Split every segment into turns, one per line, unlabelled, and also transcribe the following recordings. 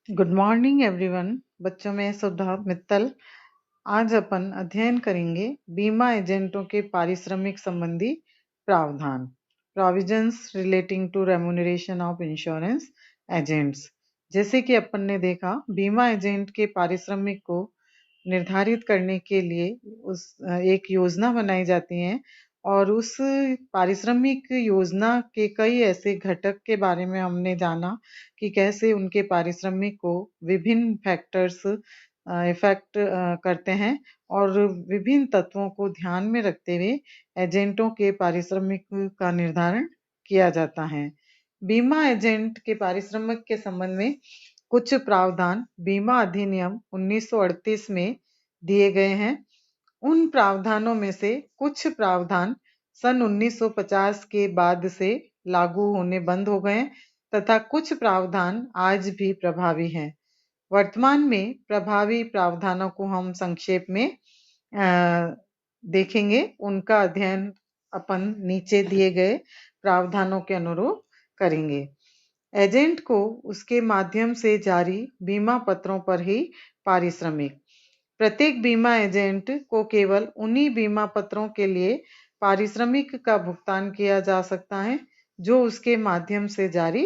Good morning everyone. बच्चों में सुधा मित्तल। आज अपन अध्ययन करेंगे बीमा एजेंटों के पारिश्रमिक संबंधी प्रावधान, provisions relating to remuneration of insurance agents. जैसे कि अपन ने देखा, बीमा एजेंट के पारिश्रमिक को निर्धारित करने के लिए एक योजना बनाई जाती है और उस पारिश्रमिक योजना के कई ऐसे घटक के बारे में हमने जाना कि कैसे उनके पारिश्रमिक को विभिन्न फैक्टर्स इफेक्ट करते हैं और विभिन्न तत्वों को ध्यान में रखते हुए एजेंटों के पारिश्रमिक का निर्धारण किया जाता है। बीमा एजेंट के पारिश्रमिक के संबंध में कुछ प्रावधान बीमा अधिनियम 1938 में दिए गए हैं। उन प्रावधानों में से कुछ प्रावधान सन 1950 के बाद से लागू होने बंद हो गए तथा कुछ प्रावधान आज भी प्रभावी हैं। वर्तमान में प्रभावी प्रावधानों को हम संक्षेप में देखेंगे। उनका अध्ययन अपन नीचे दिए गए प्रावधानों के अनुरूप करेंगे। एजेंट को उसके माध्यम से जारी बीमा पत्रों पर ही पारिश्रमिक। प्रत्येक बीमा एजेंट को केवल उन्हीं बीमा पत्रों के लिए पारिश्रमिक का भुगतान किया जा सकता है जो उसके माध्यम से जारी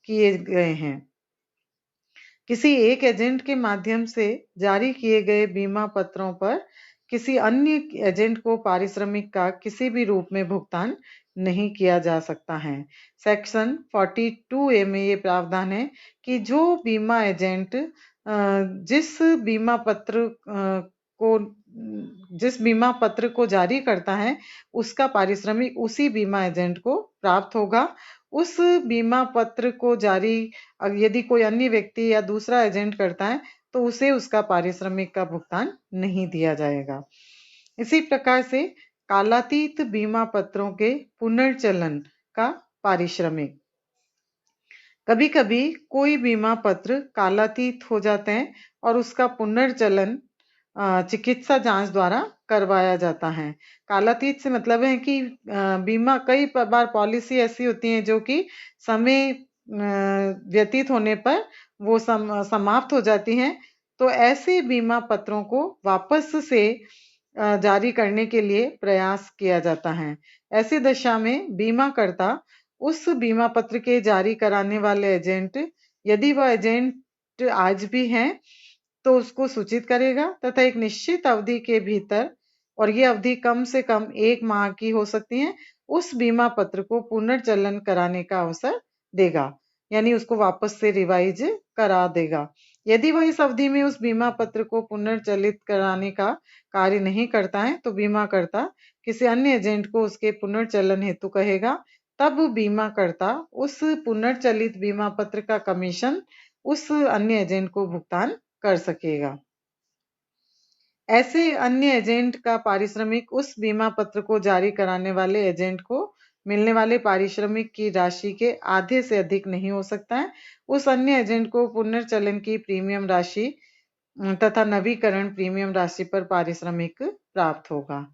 किए गए हैं। किसी एक एजेंट के माध्यम से जारी किए गए बीमा पत्रों पर किसी अन्य एजेंट को पारिश्रमिक का किसी भी रूप में भुगतान नहीं किया जा सकता है। सेक्शन 42A में ये प्रावधान है कि जो बीमा एजेंट जिस बीमा पत्र को जारी करता है उसका पारिश्रमिक उसी बीमा एजेंट को प्राप्त होगा। उस बीमा पत्र को जारी यदि कोई अन्य व्यक्ति या दूसरा एजेंट करता है तो उसे उसका पारिश्रमिक का भुगतान नहीं दिया जाएगा। इसी प्रकार से कालातीत बीमा पत्रों के पुनर्चलन का पारिश्रमिक। कभी कभी कोई बीमा पत्र कालातीत हो जाते हैं और उसका पुनर्चलन चिकित्सा जांच द्वारा करवाया जाता है। कालातीत से मतलब है कि बीमा कई बार पॉलिसी ऐसी होती है जो कि समय व्यतीत होने पर वो समाप्त हो जाती हैं। तो ऐसे बीमा पत्रों को वापस से जारी करने के लिए प्रयास किया जाता है। ऐसी दशा में बीमाकर्ता उस बीमा पत्र के जारी कराने वाले एजेंट, यदि वह एजेंट आज भी हैं, तो उसको सूचित करेगा तथा एक निश्चित अवधि के भीतर, और ये अवधि कम से कम 1 माह की हो सकती है, उस बीमा पत्र को पुनर्चलन कराने का अवसर देगा, यानी उसको वापस से रिवाइज करा देगा। यदि वह इस अवधि में उस बीमा पत्र को पुनर्चलित कराने का कार्य नहीं करता है तो बीमाकर्ता किसी अन्य एजेंट को उसके पुनर्चलन हेतु कहेगा। तब बीमाकर्ता उस पुनर्चलित बीमा पत्र का कमीशन उस अन्य एजेंट को भुगतान कर सकेगा। ऐसे अन्य एजेंट का पारिश्रमिक उस बीमा पत्र को जारी कराने वाले एजेंट को मिलने वाले पारिश्रमिक की राशि के आधे से अधिक नहीं हो सकता है। उस अन्य एजेंट को पुनर्चलन की प्रीमियम राशि तथा नवीकरण प्रीमियम राशि पर पारिश्रमिक प्राप्त होगा।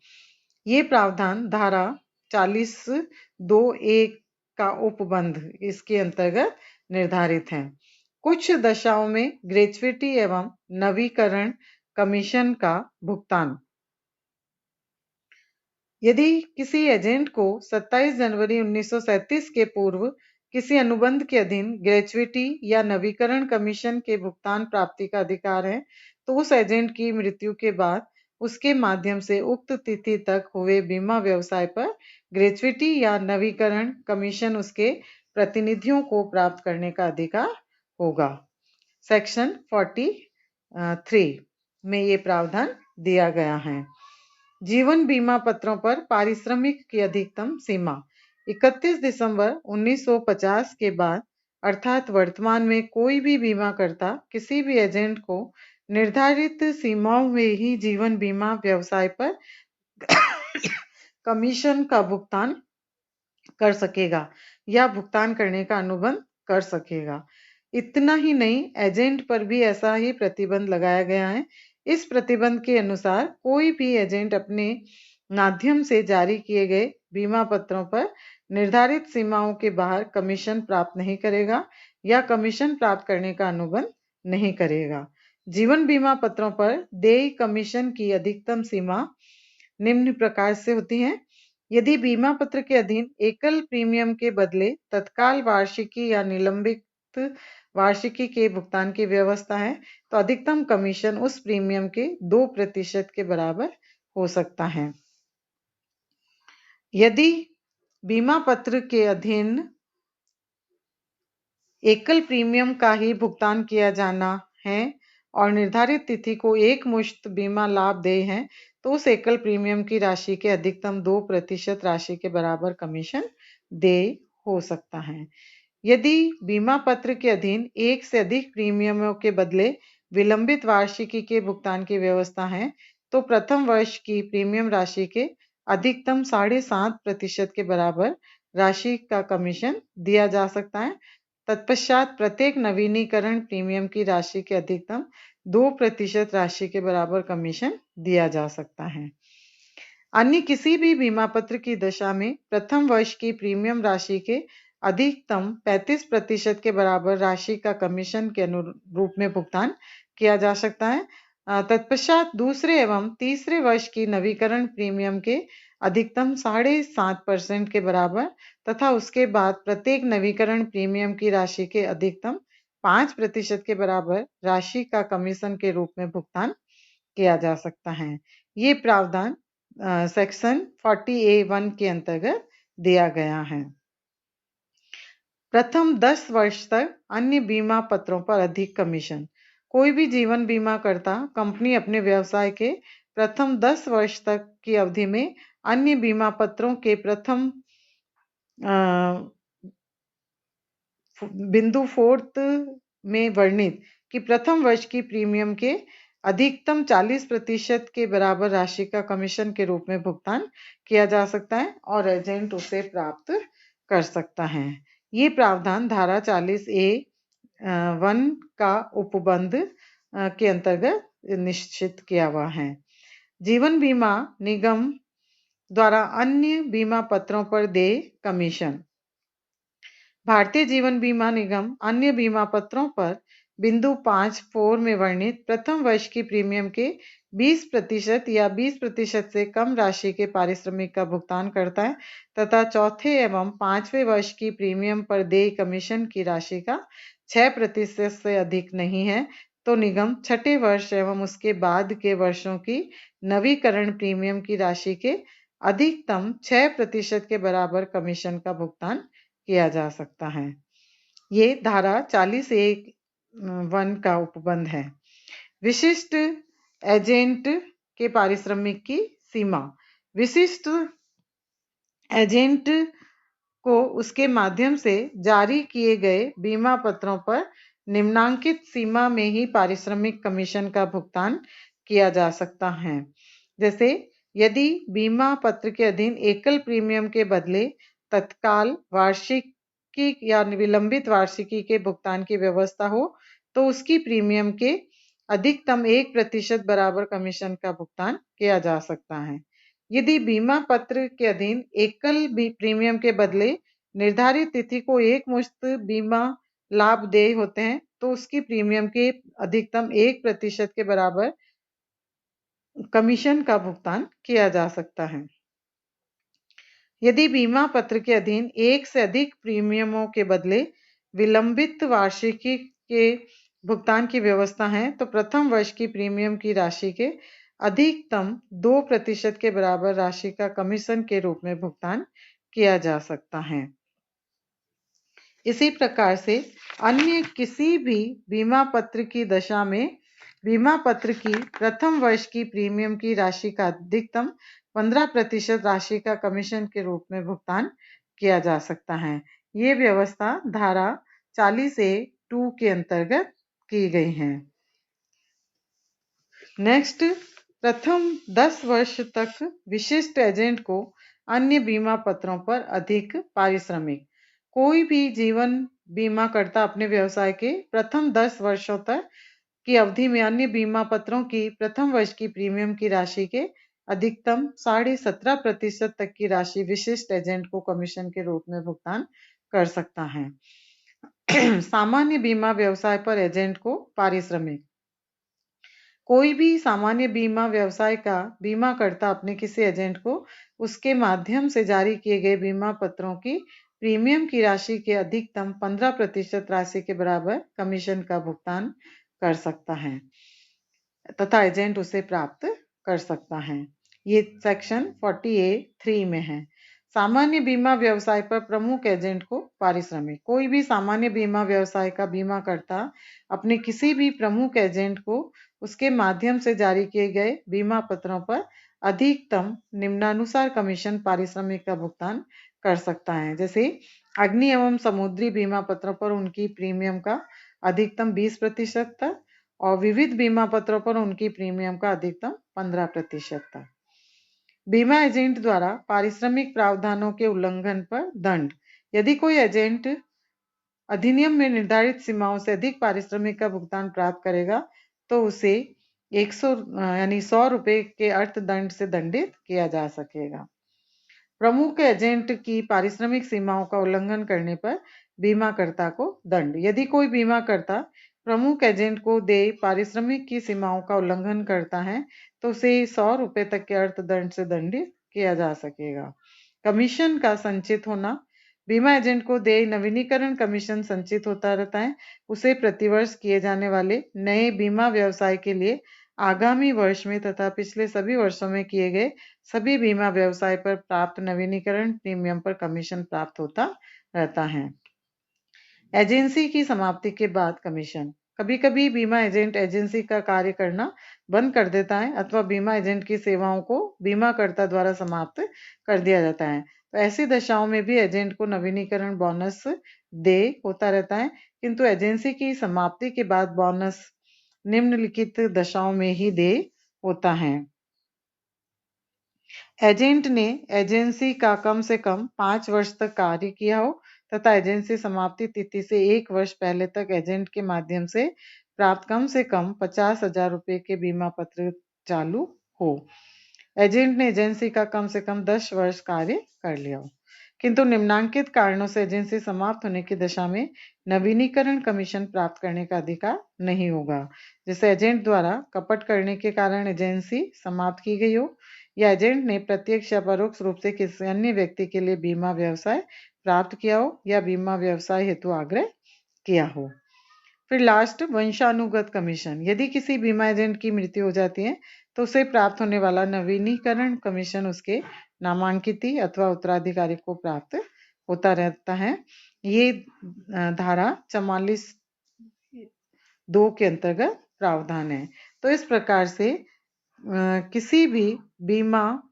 ये प्रावधान धारा 40(2)(a) का उपबंध इसके अंतर्गत निर्धारित है। कुछ दशाओं में ग्रेच्युटी एवं नवीकरण कमीशन का भुगतान। यदि किसी एजेंट को 27 जनवरी 1937 के पूर्व किसी अनुबंध के अधीन ग्रेच्युटी या नवीकरण कमीशन के भुगतान प्राप्ति का अधिकार है, तो उस एजेंट की मृत्यु के बाद उसके माध्यम से उक्त तिथि तक हुए बीमा व्यवसाय पर ग्रेच्युटी या नवीकरण कमीशन उसके प्रतिनिधियों को प्राप्त करने का अधिकार होगा। सेक्शन 43 में ये प्रावधान दिया गया है। जीवन बीमा पत्रों पर पारिश्रमिक की अधिकतम सीमा। 31 दिसंबर 1950 के बाद अर्थात वर्तमान में कोई भी बीमाकर्ता किसी भी एजेंट को निर्धारित सीमाओं में ही जीवन बीमा व्यवसाय पर कमीशन का भुगतान कर सकेगा या भुगतान करने का अनुबंध कर सकेगा। इतना ही नहीं, एजेंट पर भी ऐसा ही प्रतिबंध लगाया गया है। इस प्रतिबंध के अनुसार कोई भी एजेंट अपने माध्यम से जारी किए गए बीमा पत्रों पर निर्धारित सीमाओं के बाहर कमीशन प्राप्त नहीं करेगा या कमीशन प्राप्त करने का अनुबंध नहीं करेगा। जीवन बीमा पत्रों पर देय कमीशन की अधिकतम सीमा निम्न प्रकार से होती है। यदि बीमा पत्र के अधीन एकल प्रीमियम के बदले तत्काल वार्षिकी या निलंबित वार्षिकी के भुगतान की व्यवस्था है, तो अधिकतम कमीशन उस प्रीमियम के 2% के बराबर हो सकता है। यदि बीमा पत्र के अधीन एकल प्रीमियम का ही भुगतान किया जाना है और निर्धारित तिथि को एक मुश्त बीमा लाभ देय है, तो उस एकल प्रीमियम की राशि के अधिकतम 2% राशि के बराबर कमीशन देय हो सकता है। यदि बीमा पत्र के अधीन एक से अधिक प्रीमियमों के बदले विलंबित वार्षिकी के भुगतान की व्यवस्था है, तो प्रथम वर्ष की प्रीमियम राशि के अधिकतम 7.5% के बराबर राशि का कमीशन दिया जा सकता है। तत्पश्चात प्रत्येक नवीनीकरण प्रीमियम की राशि के अधिकतम 2% राशि के बराबर कमीशन दिया जा सकता है। अन्य किसी भी बीमा पत्र की दशा में प्रथम वर्ष की प्रीमियम राशि के अधिकतम 35% के बराबर राशि का कमीशन के अनुरूप में भुगतान किया जा सकता है। तत्पश्चात दूसरे एवं तीसरे वर्ष की नवीकरण प्रीमियम के अधिकतम 7.5% के बराबर तथा उसके बाद प्रत्येक नवीकरण प्रीमियम की राशि के अधिकतम 5% के बराबर राशि का कमीशन के रूप में भुगतान किया जा सकता है। ये प्रावधान सेक्शन 40A(1) के अंतर्गत दिया गया है। प्रथम 10 वर्ष तक अन्य बीमा पत्रों पर अधिक कमीशन। कोई भी जीवन बीमा करता कंपनी अपने व्यवसाय के प्रथम 10 वर्ष तक की अवधि में अन्य बीमा पत्रों के प्रथम बिंदु 4 में वर्णित कि प्रथम वर्ष की प्रीमियम के अधिकतम 40% के बराबर राशि का कमीशन के रूप में भुगतान किया जा सकता है और एजेंट उसे प्राप्त कर सकता है। ये प्रावधान धारा 40A(1) का उपबंध के अंतर्गत निश्चित किया हुआ है। जीवन बीमा निगम द्वारा अन्य बीमा पत्रों पर देय कमीशन। भारतीय जीवन बीमा निगम अन्य बीमा पत्रों पर बिंदु 5(4) में वर्णित प्रथम वर्ष की प्रीमियम के 20% या 20% से कम राशि के पारिश्रमिक का भुगतान करता है तथा चौथे एवं पांचवें वर्ष की प्रीमियम पर देय कमीशन की राशि का 6% से अधिक नहीं है, तो निगम छठे वर्ष एवं उसके बाद के वर्षों की नवीकरण प्रीमियम की राशि के अधिकतम 6% के बराबर कमीशन का भुगतान किया जा सकता है। ये धारा 40A(1) का उपबंध है। विशिष्ट एजेंट के पारिश्रमिक की सीमा। विशिष्ट एजेंट को उसके माध्यम से जारी किए गए बीमा पत्रों पर निम्नांकित सीमा में ही पारिश्रमिक कमीशन का भुगतान किया जा सकता है। जैसे यदि बीमा पत्र के अधीन एकल प्रीमियम के बदले तत्काल वार्षिकी या विलंबित वार्षिकी के भुगतान की व्यवस्था हो, तो उसकी प्रीमियम के अधिकतम 1% बराबर कमीशन का भुगतान किया जा सकता है। यदि बीमा पत्र के अधीन एकल प्रीमियम के बदले निर्धारित तिथि को एक मुश्त बीमा लाभ देय होते हैं, तो उसकी प्रीमियम के अधिकतम 1% के बराबर कमीशन का भुगतान किया जा सकता है। यदि बीमा पत्र के अधीन एक से अधिक प्रीमियमों के बदले विलंबित वार्षिकी के भुगतान की व्यवस्था है, तो प्रथम वर्ष की प्रीमियम की राशि के अधिकतम 2% के बराबर राशि का कमीशन के रूप में भुगतान किया जा सकता है। इसी प्रकार से अन्य किसी भी बीमा पत्र की दशा में बीमा पत्र की प्रथम वर्ष की प्रीमियम की राशि का अधिकतम 15% राशि का कमीशन के रूप में भुगतान किया जा सकता है। ये व्यवस्था धारा 40A(2) के अंतर्गत की गई है। नेक्स्ट, प्रथम 10 वर्ष तक विशिष्ट एजेंट को अन्य बीमा पत्रों पर अधिक पारिश्रमिक। कोई भी जीवन बीमा करता अपने व्यवसाय के प्रथम 10 वर्षों तक की अवधि में अन्य बीमा पत्रों की प्रथम वर्ष की प्रीमियम की राशि के अधिकतम 17.5% तक की राशि विशिष्ट एजेंट को कमीशन के रूप में भुगतान कर सकता है। सामान्य बीमा व्यवसाय पर एजेंट को पारिश्रमिक। कोई भी सामान्य बीमा व्यवसाय का बीमाकर्ता अपने किसी एजेंट को उसके माध्यम से जारी किए गए बीमा पत्रों की प्रीमियम की राशि के अधिकतम 15% राशि के बराबर कमीशन का भुगतान कर सकता है तथा एजेंट उसे प्राप्त कर सकता है। ये सेक्शन 40A(3) में है। सामान्य बीमा व्यवसाय पर प्रमुख एजेंट को पारिश्रमिक। कोई भी सामान्य बीमा व्यवसाय का बीमाकर्ता अपने किसी भी प्रमुख एजेंट को उसके माध्यम से जारी किए गए बीमा पत्रों पर अधिकतम निम्नानुसार कमीशन पारिश्रमिक का भुगतान कर सकता है। जैसे अग्नि एवं समुद्री बीमा पत्रों पर उनकी प्रीमियम का अधिकतम 20% तक और विविध बीमा पत्रों पर उनकी प्रीमियम का अधिकतम 15% तक। बीमा एजेंट द्वारा पारिश्रमिक प्रावधानों के उल्लंघन पर दंड। यदि कोई एजेंट अधिनियम में निर्धारित सीमाओं से अधिक पारिश्रमिक का भुगतान प्राप्त करेगा तो उसे 100 रुपए के अर्थदंड से दंडित किया जा सकेगा। प्रमुख एजेंट की पारिश्रमिक सीमाओं का उल्लंघन करने पर बीमाकर्ता को दंड। यदि कोई बीमाकर्ता प्रमुख एजेंट को देय पारिश्रमिक की सीमाओं का उल्लंघन करता है तो उसे 100 रुपए तक के अर्थदंड से दंडित किया जा सकेगा। कमीशन का संचित होना। बीमा एजेंट को देय नवीनीकरण कमीशन संचित होता रहता है। उसे प्रतिवर्ष किए जाने वाले नए बीमा व्यवसाय के लिए आगामी वर्ष में तथा पिछले सभी वर्षों में किए गए सभी बीमा व्यवसाय पर प्राप्त नवीनीकरण प्रीमियम पर कमीशन प्राप्त होता रहता है। एजेंसी की समाप्ति के बाद कमीशन। कभी कभी बीमा एजेंट एजेंसी का कार्य करना बंद कर देता है अथवा बीमा एजेंट की सेवाओं को बीमाकर्ता द्वारा समाप्त कर दिया जाता है। तो ऐसी दशाओं में भी एजेंट को नवीनीकरण बोनस दे होता रहता है, किंतु एजेंसी की समाप्ति के बाद बोनस निम्नलिखित दशाओं में ही दे होता है। एजेंट ने एजेंसी का कम से कम 5 वर्ष तक कार्य किया हो तथा एजेंसी समाप्ति तिथि से 1 वर्ष पहले तक एजेंट के माध्यम से प्राप्त कम से कम 50,000 रुपए के बीमा पत्र चालू हो। एजेंट ने एजेंसी का कम से कम 10 वर्ष कार्य कर लिया हो, किंतु निम्नांकित कारणों से एजेंसी समाप्त होने की दशा में नवीनीकरण कमीशन प्राप्त करने का अधिकार नहीं होगा। जैसे एजेंट द्वारा कपट करने के कारण एजेंसी समाप्त की गई हो या एजेंट ने प्रत्यक्ष या परोक्ष रूप से किसी अन्य व्यक्ति के लिए बीमा व्यवसाय प्राप्त किया हो या बीमा व्यवसाय हेतु आग्रह किया हो। फिर लास्ट वंशानुगत कमीशन। यदि किसी बीमा एजेंट की मृत्यु हो जाती है तो उसे प्राप्त होने वाला नवीनीकरण कमीशन उसके नामांकित अथवा उत्तराधिकारी को प्राप्त होता रहता है। ये धारा 44(2) के अंतर्गत प्रावधान है। तो इस प्रकार से किसी भी बीमा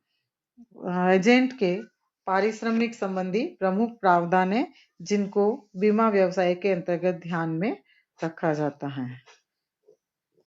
एजेंट के पारिश्रमिक संबंधी प्रमुख प्रावधान है जिनको बीमा व्यवसाय के अंतर्गत ध्यान में रखा जाता है।